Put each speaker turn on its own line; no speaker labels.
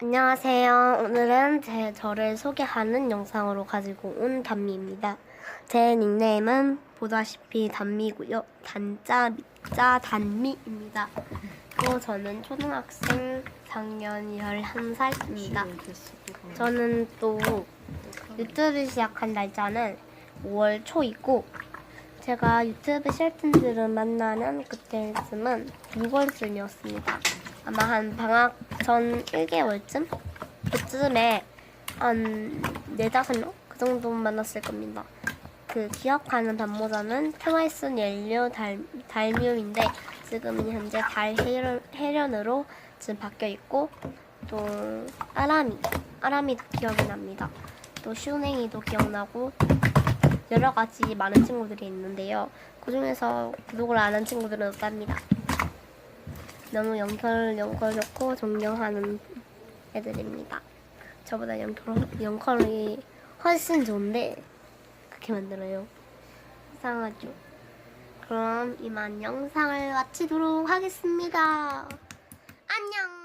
안녕하세요. 오늘은 저를 소개하는 영상으로 가지고 온 단미입니다. 제 닉네임은 보다시피 단미고요. 단자, 밑자, 단미입니다. 또 저는 초등학생 4학년 11살입니다. 저는 또 유튜브 시작한 날짜는 5월 초이고 제가 유튜브 실튼들을 만나는 그때쯤은 6월쯤이었습니다. 아마 한 방학 전 1개월쯤? 그쯤에 한 4~5명? 그 정도 만났을 겁니다. 그 기억하는 단모자는 트와이스 연료 달뮤인데 지금은 현재 달해련으로 지금 바뀌어 있고 또 아람이도 기억이 납니다. 또 슈냉이도 기억나고 여러 가지 많은 친구들이 있는데요. 그 중에서 구독을 안 한 친구들은 없답니다. 너무 연컬 좋고 존경하는 애들입니다. 저보다 연컬이 훨씬 좋은데 그렇게 만들어요. 이상하죠? 그럼 이만 영상을 마치도록 하겠습니다. 안녕!